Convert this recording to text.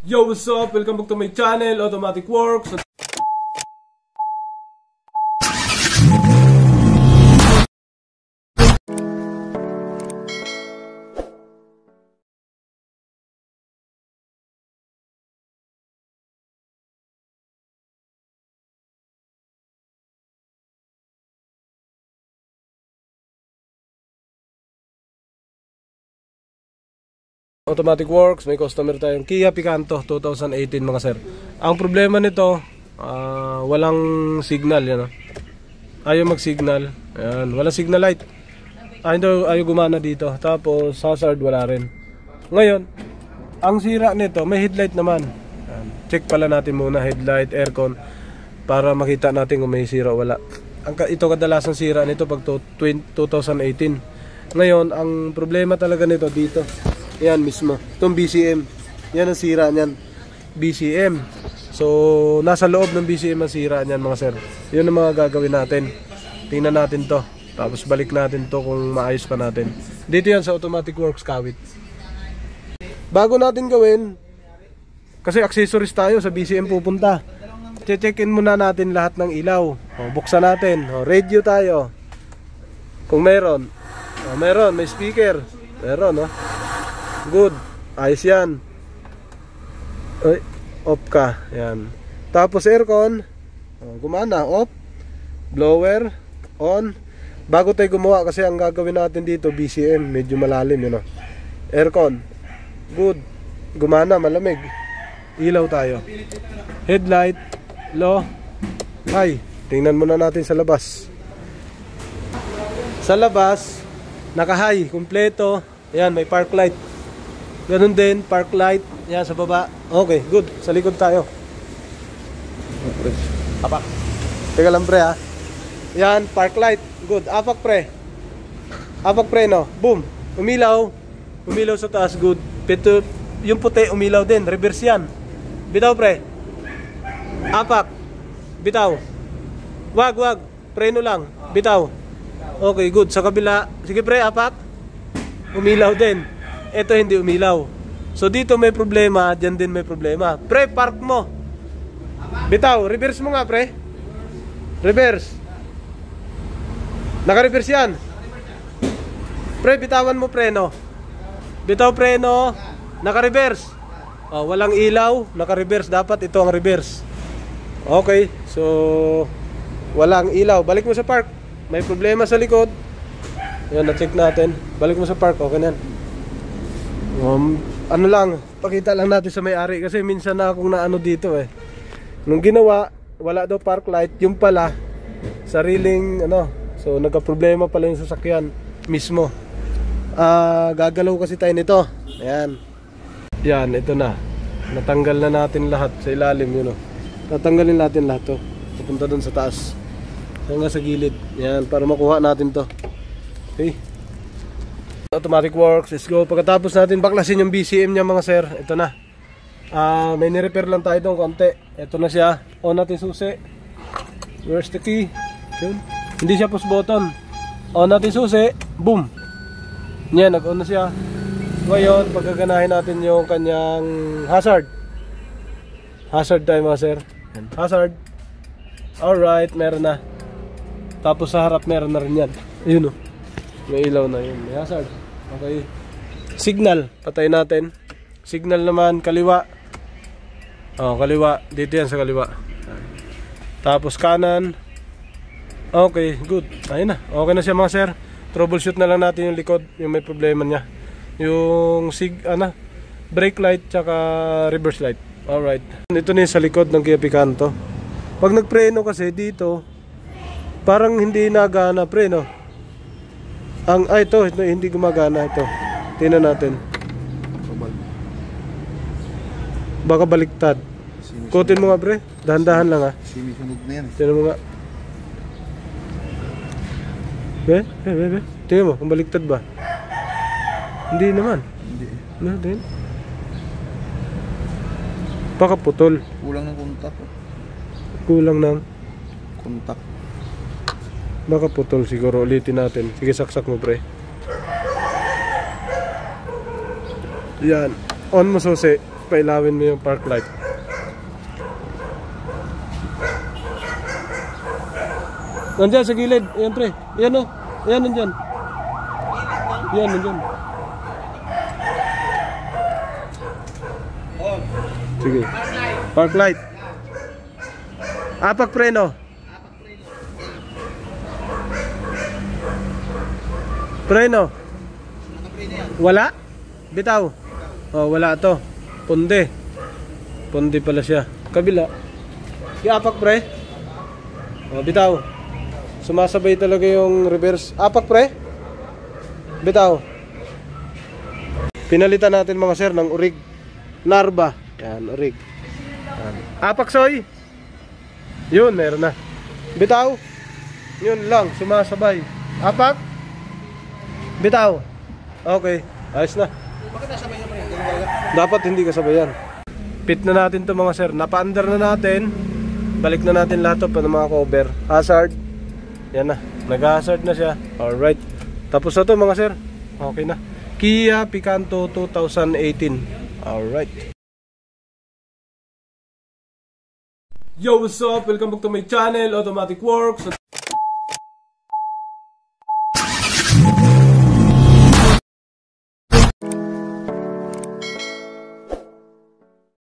Yo, what's up? Welcome back to my channel, Automatic Works. Automatic Works, may customer tayong Kia Picanto 2018 mga sir. Ang problema nito, walang signal yan. Ayaw mag-signal. Ayan, walang signal light. Ayaw gumana dito. Tapos hazard wala rin. Ngayon, ang sira nito, may headlight naman. Ayan, check pala natin muna headlight, aircon para makita natin kung may sira o wala. Ito kadalasan sira nito pag 2018. Ngayon, ang problema talaga nito dito. Yan mismo, itong BCM. Yan ang sira niyan, BCM. So, nasa loob ng BCM ang sira niyan mga sir. Yun ang mga gagawin natin. Tingnan natin to. Tapos balik natin to kung maayos pa natin. Dito yan sa Automatic Works Kawit. Bago natin gawin, kasi accessories tayo sa BCM pupunta, check-in muna natin lahat ng ilaw. Buksan natin. Radio tayo. Kung meron. Meron, may speaker. Meron, no? Good. Ayos yan. Ay, off ka. Yan. Tapos aircon. Gumana. Off. Blower. On. Bago tayo gumawa kasi ang gagawin natin dito BCM. Medyo malalim yun. Aircon. Good. Gumana. Malamig. Ilaw tayo. Headlight. Low. High. Tingnan muna natin sa labas. Sa labas, naka-high. Kompleto. Yan. May park light. Ganun din, park light. Yan, sa baba. Okay, good. Sa likod tayo. Apak. Teka lang pre ha. Yan, park light. Good. Apak pre. Apak pre no. Boom. Umilaw. Umilaw sa taas. Good. Pero yung puti umilaw din. Reverse yan. Bitaw pre. Apak. Bitaw. Wag. Preno lang. Bitaw. Okay, good. Sa kabila. Sige pre, apak. Umilaw din. Ito hindi umilaw. So dito may problema, dyan din may problema. Pre, park mo. Bitaw, reverse mo nga pre. Reverse. Naka-reverse yan. Pre, bitawan mo preno. Bitaw preno. Naka-reverse. Walang ilaw, naka-reverse. Dapat ito ang reverse. Okay, so walang ilaw. Balik mo sa park. May problema sa likod. Yan, na-check natin. Balik mo sa park, okay na yan. Ano lang, pakita lang natin sa may-ari kasi minsan na akong naano dito eh. Nung ginawa, wala daw park light, yung pala sariling ano, so nagka-problema pala yung sasakyan mismo. Gagalaw kasi tayo nito. Ayan. Yan, ito na. Natanggal na natin lahat sa ilalim yun oh. Tatanggalin natin lahat to. Pupunta doon sa taas. Hanggang sa gilid. Yan, para makuha natin to. Okay. Automatic Works, let's go. Pagkatapos natin baklasin yung BCM niya mga sir, ito na. May ni-repair lang tayo doon konti. Ito na siya. On natin susi. Where's the key? Yun. Hindi siya push button. On natin susi. Boom. Yan, nag-on na siya. Ngayon, pagkaganahin natin yung kanyang hazard. Hazard tayo mga sir. Hazard. Alright, meron na. Tapos sa harap meron na rin yan. Ayun o. May ilaw na yun. May hazard. Okay. Signal. Patay natin. Signal naman. Kaliwa. Kaliwa. Dito yan sa kaliwa. Tapos kanan. Okay. Good. Ayun na. Okay na siya mga sir. Troubleshoot na lang natin yung likod. Yung may problema niya. Yung brake light tsaka reverse light. Alright. Ito na yung sa likod ng Kia Picanto. Pag nagpreno kasi dito, parang hindi nagana preno. Ito hindi gumagana ito. Tingnan natin. Baka baliktad. Kutin mo nga pre. Dahan-dahan lang ha. Sinusunog na yan. Tingnan mo nga. Tingnan mo, kung baliktad ba? Hindi naman. Hindi. No, din. Baka putol. Kulang ng kontak. Kulang ng kontak. Baka putol siguro, ulitin natin. Sige, saksak mo pre. Yan. On mo susi. pailawin mo yung park light. Nandiyan sa gilid. Ayan pre. Ayan o. Ayan nandiyan. Ayan nandiyan. Sige. Park light. Apak preno. Preno. Wala? Bitaw. Oh, wala to. Punde. Punde pala siya. Kabila. Iapak pre. Oh, bitaw. Sumasabay talaga yung reverse. Apak pre. Bitaw. Pinalitan natin mga sir ng urig. Narba. Yan, urig. Yan. Apak soy. Yun, meron na. Bitaw. Yun lang, sumasabay. Apak. Bitaw. Okay, ayos na. Dapat hindi kasabayan. Pit na natin to mga sir. Napa-under na natin. Balik na natin lahat to ng mga cover. Hazard. Yan na, nag-hazard na siya. Alright. Tapos na to mga sir. Okay na. Kia Picanto 2018. Alright. Yo, what's up? Welcome back to my channel, Automatic Works.